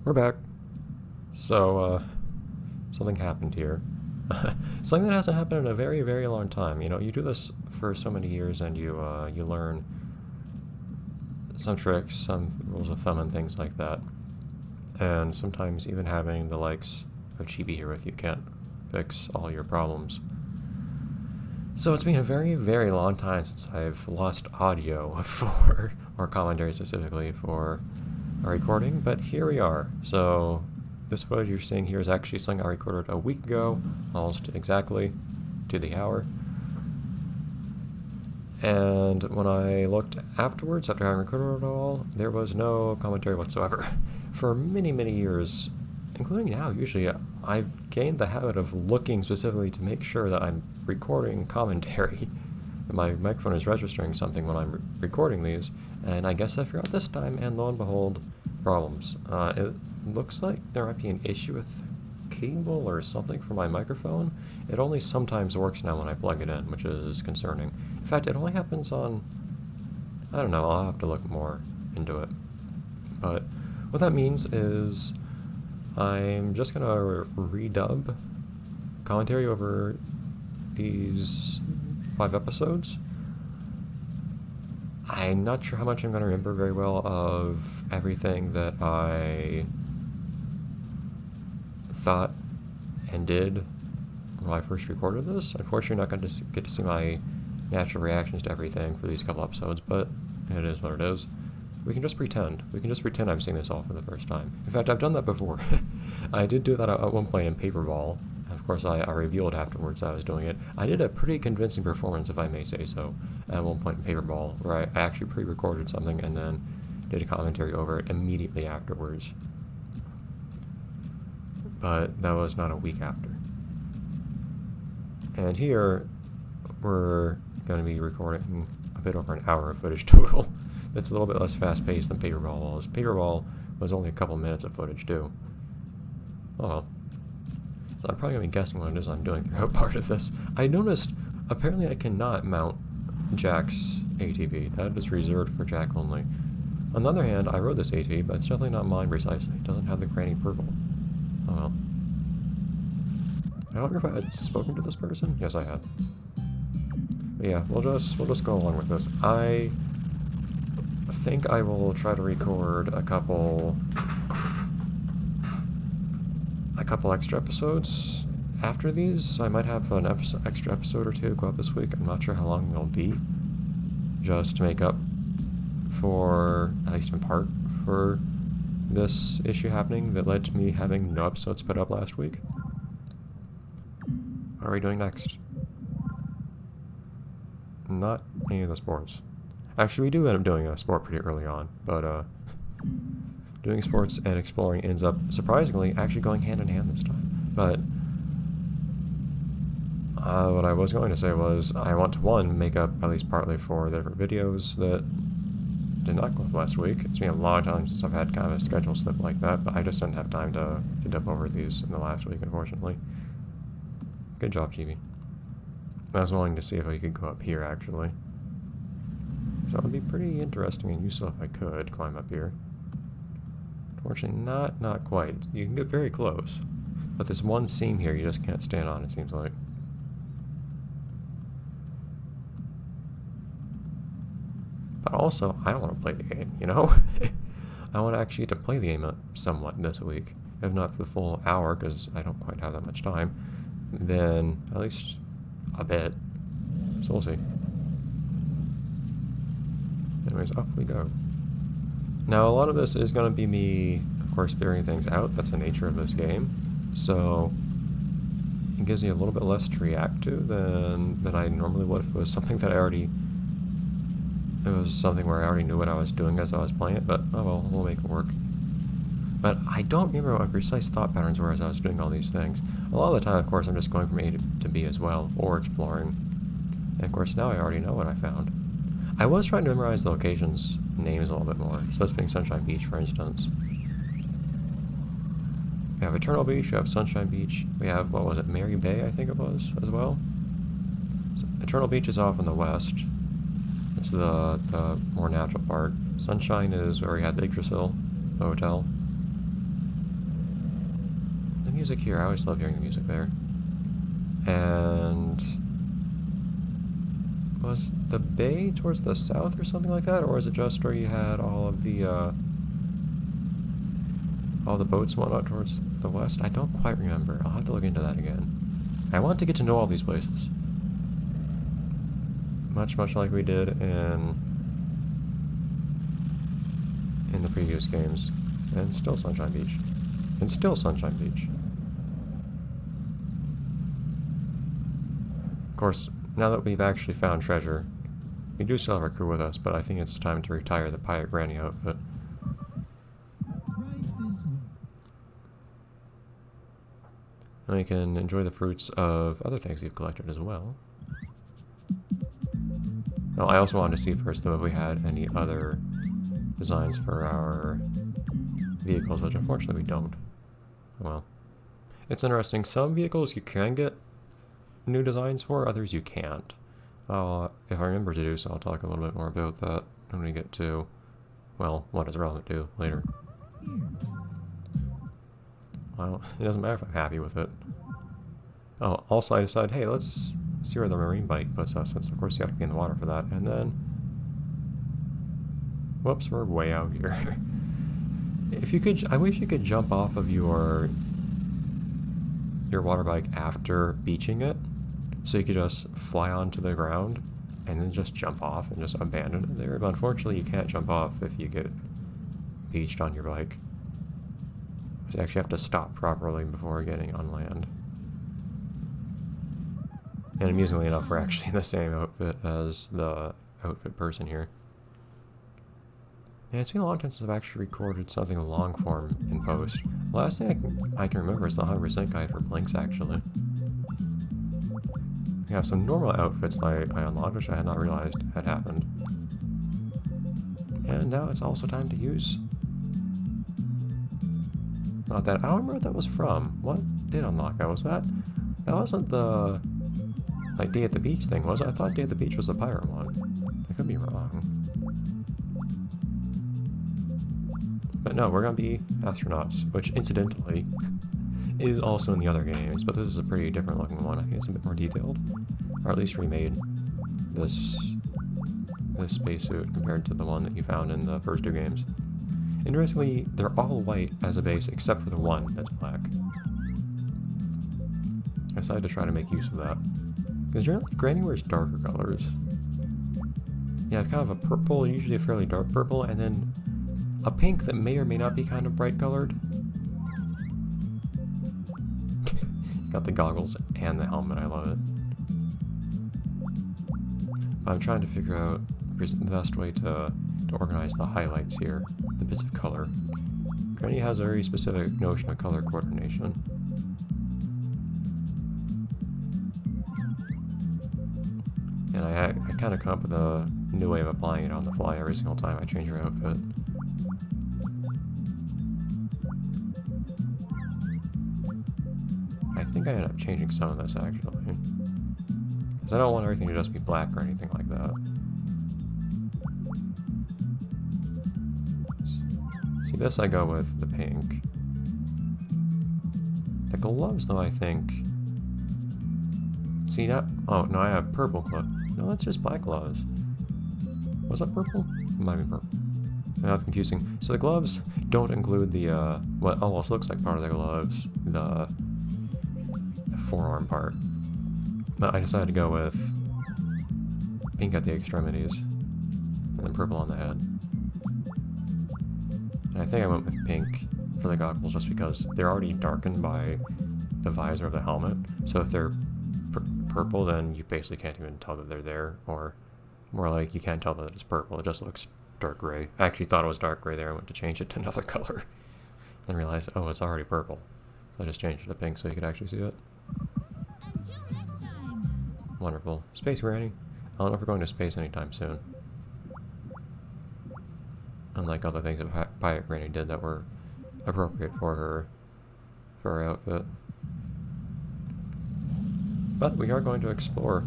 We're back. So, something happened here. Something that hasn't happened in a very, very long time. You know, you do this for so many years and you learn some tricks, some rules of thumb and things like that. And sometimes even having the likes of Chibi here with you can't fix all your problems. So it's been a very, very long time since I've lost audio for, or commentary specifically, for a recording, but here we are. So this footage you're seeing here is actually something I recorded a week ago, almost exactly to the hour. And when I looked afterwards, after having recorded it all, there was no commentary whatsoever. For many, many years, including now, usually I've gained the habit of looking specifically to make sure that I'm recording commentary. My microphone is registering something when I'm recording these, and I guess I forgot this time, and lo and behold, problems. It looks like there might be an issue with cable or something for my microphone. It only sometimes works now when I plug it in, which is concerning. In fact, it only happens on, I don't know, I'll have to look more into it. But what that means is I'm just going to redub commentary over these 5 episodes. I'm not sure how much I'm going to remember very well of everything that I thought and did when I first recorded this. Unfortunately, not going to get to see my natural reactions to everything for these couple episodes, but it is what it is. We can just pretend. We can just pretend I'm seeing this all for the first time. In fact, I've done that before. I did do that at one point in Paperball. Of course, I revealed afterwards that I was doing it. I did a pretty convincing performance, if I may say so, at one point in Paperball, where I actually pre-recorded something and then did a commentary over it immediately afterwards. But that was not a week after. And here, we're going to be recording a bit over an hour of footage total. It's a little bit less fast-paced than Paperball was. Paperball was only a couple minutes of footage, too. Oh well. So I'm probably going to be guessing what it is I'm doing throughout part of this. I noticed, apparently I cannot mount Jack's ATV. That is reserved for Jack only. On the other hand, I rode this ATV, but it's definitely not mine precisely. It doesn't have the granny purple. Oh well. I don't know if I had spoken to this person. Yes, I had. But yeah, we'll just go along with this. I think I will try to record a couple extra episodes after these. So I might have an extra episode or two go up this week. I'm not sure how long they'll be, just to make up for, at least in part, for this issue happening that led to me having no episodes put up last week. What are we doing next? Not any of the sports. Actually, we do end up doing a sport pretty early on, but doing sports and exploring ends up, surprisingly, actually going hand in hand this time. But what I was going to say was, I want to, one, make up at least partly for the different videos that did not go up last week. It's been a long time since I've had kind of a schedule slip like that, but I just didn't have time to dip over these in the last week, unfortunately. Good job, Chibi. I was willing to see if I could go up here, actually. So it would be pretty interesting and useful if I could climb up here. Unfortunately, not quite. You can get very close. But this one seam here you just can't stand on, it seems like. But also, I want to play the game, you know? I want actually to play the game somewhat this week. If not for the full hour, because I don't quite have that much time. Then, at least a bit. So we'll see. Anyways, off we go. Now, a lot of this is going to be me, of course, figuring things out. That's the nature of this game. So, it gives me a little bit less to react to than I normally would if it was something that it was something where I already knew what I was doing as I was playing it, but oh well, we'll make it work. But I don't remember what my precise thought patterns were as I was doing all these things. A lot of the time, of course, I'm just going from A to B as well, or exploring. And of course, now I already know what I found. I was trying to memorize the locations' names a little bit more. So this being Sunshine Beach, for instance. We have Eternal Beach, we have Sunshine Beach, we have, what was it, Mary Bay, I think it was, as well. So Eternal Beach is off in the west. It's the more natural part. Sunshine is where we had the Yggdrasil hotel. music here. I always love hearing the music there. And was the bay towards the south or something like that, or is it just where you had all the boats and whatnot towards the west? I don't quite remember. I'll have to look into that again. I want to get to know all these places. Much like we did in the previous games. And still Sunshine Beach. And still Sunshine Beach. Of course, now that we've actually found treasure, we do still have our crew with us, but I think it's time to retire the Pirate Granny outfit. And we can enjoy the fruits of other things we've collected as well. Oh, I also wanted to see first though if we had any other designs for our vehicles, which unfortunately we don't. Well, it's interesting. Some vehicles you can get new designs for, others you can't. If I remember to do so, I'll talk a little bit more about that when we get to, well, what is relevant to later. Well, it doesn't matter if I'm happy with it. Oh, also I decided, hey, let's see where the marine bike puts us, since of course you have to be in the water for that. And then, whoops, we're way out here. If you could, I wish you could jump off of your water bike after beaching it, so you could just fly onto the ground and then just jump off and just abandon it there. But unfortunately, you can't jump off if you get beached on your bike. You actually have to stop properly before getting on land. And amusingly enough, we're actually in the same outfit as the outfit person here. Yeah, it's been a long time since I've actually recorded something long form in post. The last thing I can remember is the 100% guide for Blinks, actually. We have some normal outfits that I unlocked, which I had not realized had happened. And now it's also time to use... Not that. I don't remember what that was from. What did unlock that? Was that? That wasn't the... like, Day at the Beach thing, was it? I thought Day at the Beach was the pirate one. I could be wrong. But no, we're gonna be astronauts, which incidentally is also in the other games, but this is a pretty different looking one. I think it's a bit more detailed. Or at least remade this spacesuit compared to the one that you found in the first two games. Interestingly, they're all white as a base except for the one that's black. I decided to try to make use of that. Because generally, Granny wears darker colors. Yeah, kind of a purple, usually a fairly dark purple, and then a pink that may or may not be kind of bright colored. Got the goggles and the helmet, I love it. I'm trying to figure out the best way to organize the highlights here, the bits of color. Granny has a very specific notion of color coordination. And I kind of come up with a new way of applying it on the fly every single time I change her outfit. I think I ended up changing some of this actually. Because I don't want everything to just be black or anything like that. See, this I go with the pink. The gloves though, I think... See that? Oh, no, I have purple gloves. No, that's just black gloves. Was that purple? It might be purple. That's confusing. So the gloves don't include the, what almost looks like part of the gloves, the forearm part. But I decided to go with pink at the extremities, and then purple on the head. And I think I went with pink for the goggles just because they're already darkened by the visor of the helmet. So if they're purple, then you basically can't even tell that they're there, or more like you can't tell that it's purple, it just looks dark gray. I actually thought it was dark gray there. I went to change it to another color, then realized, oh, it's already purple. So I just changed it to pink so you could actually see it. Until next time. Wonderful. Space Granny. I don't know if we're going to space anytime soon. Unlike other things that Pirate Granny did that were appropriate for her outfit. But we are going to explore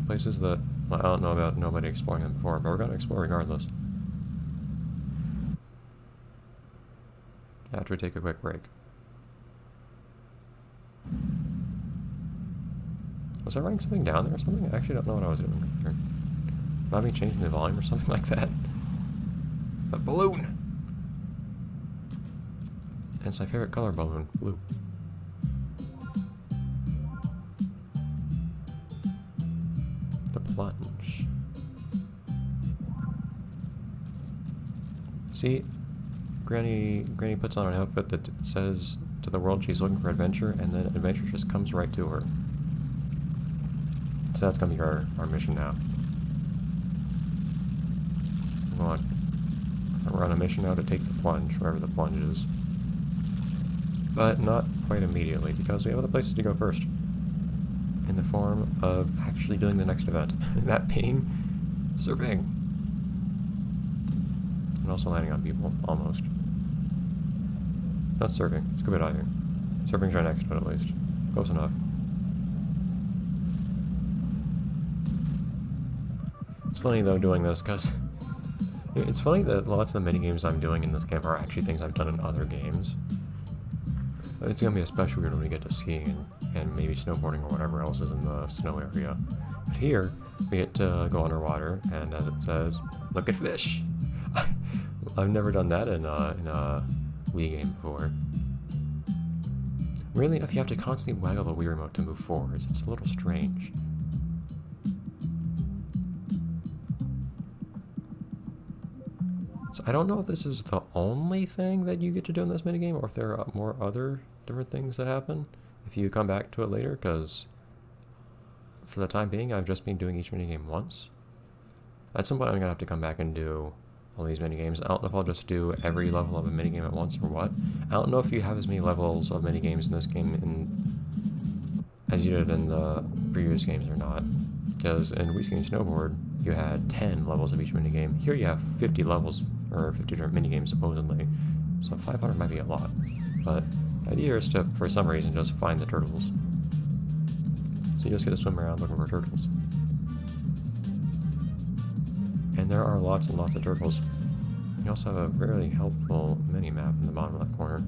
places that, well, I don't know about nobody exploring them before, but we're going to explore regardless. After we take a quick break. Was I writing something down there or something? I actually don't know what I was doing here. Might be changing the volume or something like that. The balloon! And it's my favorite color balloon, blue. The plunge. See, Granny puts on an outfit that says to the world she's looking for adventure, and then adventure just comes right to her. So that's gonna be our mission now. We're on a mission now to take the plunge, wherever the plunge is. But not quite immediately, because we have other places to go first. In the form of actually doing the next event. That being surfing. And also landing on people, almost. Not surfing, scuba diving. Surfing's our next one at least. Close enough. It's funny though doing this, because it's funny that lots of the minigames I'm doing in this game are actually things I've done in other games. It's gonna be especially weird when we get to skiing and maybe snowboarding or whatever else is in the snow area. But here, we get to go underwater, and as it says, look at fish! I've never done that in a Wii game before. Weirdly enough, you have to constantly waggle the Wii remote to move forwards. It's a little strange. So I don't know if this is the only thing that you get to do in this minigame, or if there are more other different things that happen if you come back to it later, because for the time being, I've just been doing each minigame once. At some point, I'm going to have to come back and do all these minigames. I don't know if I'll just do every level of a minigame at once or what. I don't know if you have as many levels of minigames in this game as you did in the previous games or not. Because in Wii Ski and Snowboard, you had 10 levels of each minigame. Here you have 50 levels, or 50 different minigames supposedly. So 500 might be a lot. But the idea is to, for some reason, just find the turtles. So you just get to swim around looking for turtles. And there are lots and lots of turtles. You also have a very helpful mini-map in the bottom left corner.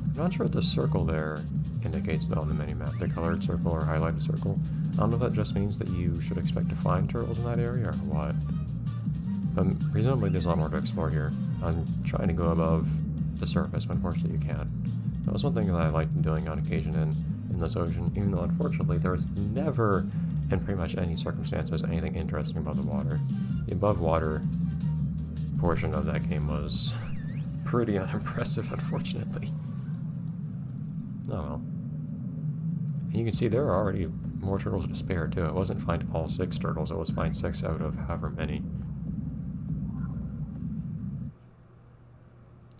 I'm not sure what the circle there indicates though on the mini-map. The colored circle or highlighted circle. I don't know if that just means that you should expect to find turtles in that area or what. Presumably there's a lot more to explore here. I'm trying to go above the surface, but unfortunately you can't. That was one thing that I liked doing on occasion in this ocean, even though unfortunately there was never, in pretty much any circumstances, anything interesting above the water. The above water portion of that game was pretty unimpressive, unfortunately. Oh well. And you can see there are already more turtles to spare too. It wasn't find all 6 turtles, it was find 6 out of however many.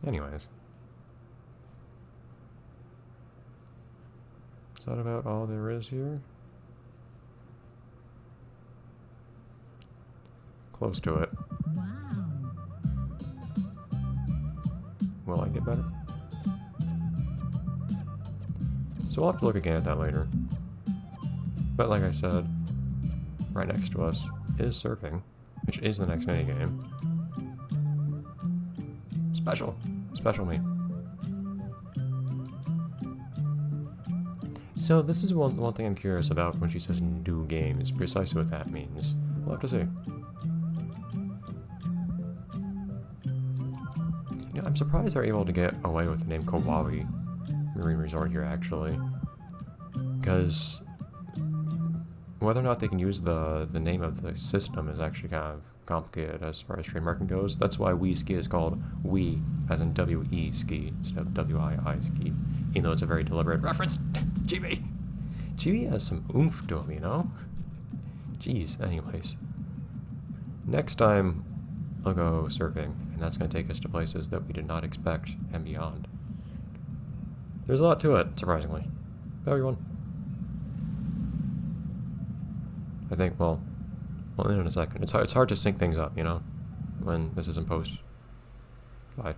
Anyways. Is that about all there is here? Close to it. Wow. Will I get better? So we'll have to look again at that later. But like I said, right next to us is surfing, which is the next minigame. Special. Special me. So this is one thing I'm curious about when she says new games, precisely what that means. We'll have to see. You know, I'm surprised they're able to get away with the name Kawaii Marine Resort here, actually. Because whether or not they can use the name of the system is actually kind of complicated as far as trademarking goes. That's why Wii Ski is called Wii, as in W-E Ski, instead of W-I-I Ski. Even though it's a very deliberate reference. Chibi! Chibi has some oomph to him, you know? Jeez, anyways. Next time, I'll go surfing, and that's going to take us to places that we did not expect and beyond. There's a lot to it, surprisingly. Bye, everyone. I think, well, in a second. It's hard to sync things up, you know, when this is in post. Bye.